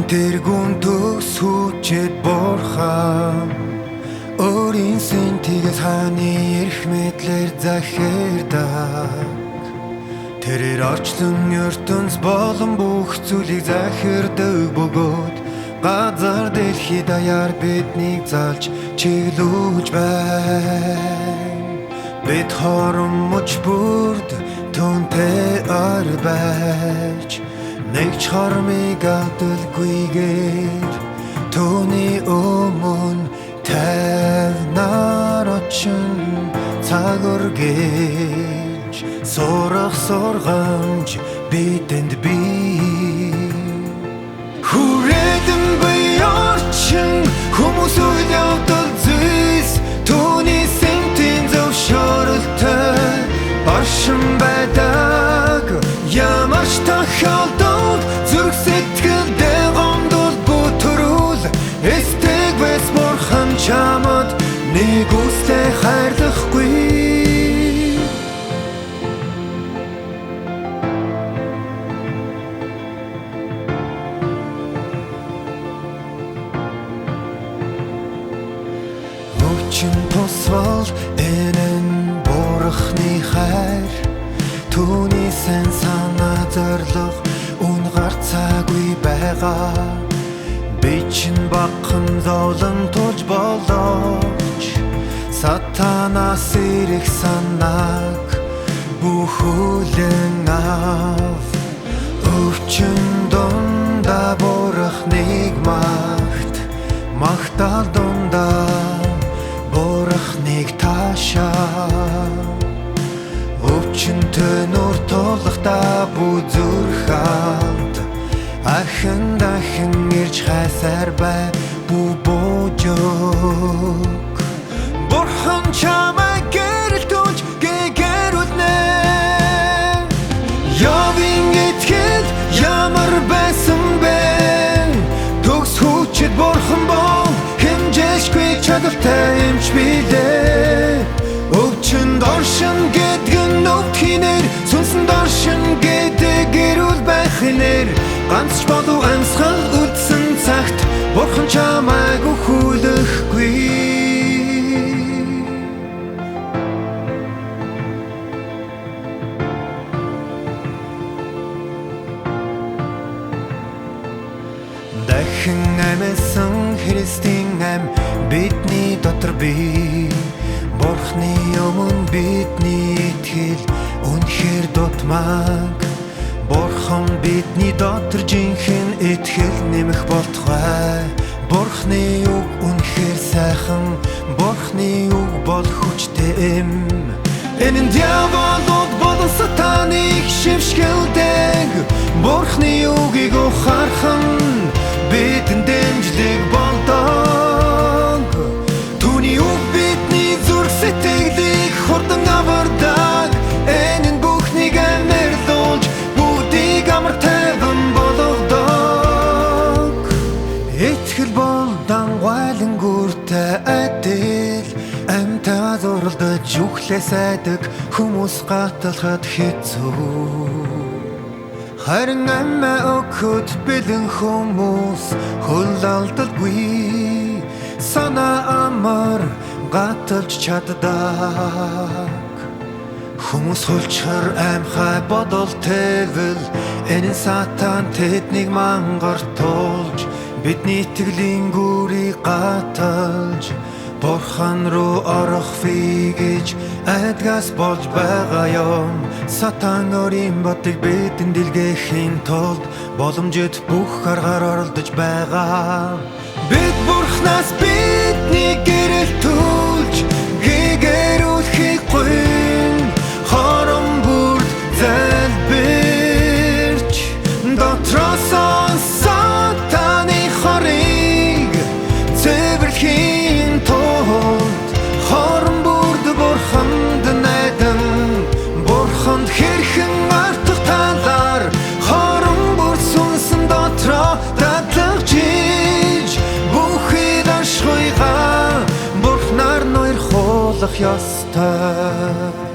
тэргүүн төс хүчит бурхан өөрийн сэнтигээс хааны эрх мэдлэр захирдаг. Тэрээр орчлон ертөнц болон бүх зүйлийг захирдаг бөгөөд газар дэлхий даяар биднийг залж чиглүүлж байна. Бид хорон мөч бүрд түүнтэй ойр байж нэг ч хормыг алдалгүйгээр түүний өмнө тавнаар очин цаг үргэлж сурах сургамж бидэнд бий. Хүрээдэн бий орчин хүмүүс үйл явдал зүйлс түүний сэнтийн зөвшөөрөлтэй оршин байдаг. Ямар ч тохиолдолд зүрх сэтгэлдээ гомдол бүтрүүл эстэг бэс бурхан чамд нэг үстэй хайрлахгүй. Өчн тусвал энэ бурхны хайр түүний сэн санаа зориг үн гарцаагүй байгаа. Би чинь багхан зовлон тулж болооч сатанаас ирэх санааг бүхүүлэн ав. Өвчин дундаа бурхныг магтаал дундаа бурхныг таашаа. Өвчнөд нүр тулахдаа бүзүрх алд ахин дахин ирж хайсаар бай бүү буужуг. Бурхан чамайг гэрэлтүүлж гэгэрүүлнэ. Явин итгэл ямар байсан бэ? Төгс хүчит бурхан бол хэмжээшгүй чадaltaй юмч билээ. Өвчнөд оршин гэдгэн өвтхийнээр сүнсэн доршин гэдэг гэрүүл байхнээр ганц ч болов амьсгал үлдсэн цагт бурхан чамайг өхүүлэхгүй. Дахин амьсан Христийн ам бидний дотор бий. Бурхны өмнө бидний итгэл үнэхээр дутмаг. Бурхан бидний дотор жинхэнэ итгэл нэмэх болтугай. Бурхны үг үнэхээр сайхан, Бурхны үг бол хүчтэй эм. Энэ нь диаволууд болон сатаныг шившгэлдэг. Бурхны үгийг ухаархан бидэнд дэмжлэг болдог. Түүний үг бидний зүрх сэтгэлийг хурдан авардаг. Энэ нь бүхнийг амьдлуулж бүгдийг амар тайван болгодог. Итгэл бол дангуайлан гүртэй адил амьтаа зурлаж үхлээс айдаг хүмүүс гаталхад хэцүү. Харин амиа өгөхөд бэлэн хүмүүс хөл алдалгүй. Санаа амар гаталж чаддаг. Хүмүүс хулчхар аимхай бодол тэвэл энэ сатан тэднийг мангартуулж бидний итгэлийн гүрийг гаталж бурхан руу орох гэж айдгаас болж байгаа юм. Сатан өөрийн бодыг бидэнд илгээхийн тулд боломжит бүх аргаар оролдож байгаа. Бид бурхнаас биднийг гэрэлтүүлж гэгэрүүлэхийг гуйн. Хорон бүрд залбирч дотроосоо сатаны хорыг цэвэрлэхийн тулд хорон бүрд бурханд найдан бурханд хэрхэн артах талаар хорон бүрд сүнсэн дотроо дадлаж бүхий дашгүйга бурхнаар ноёрхуулах ёстой.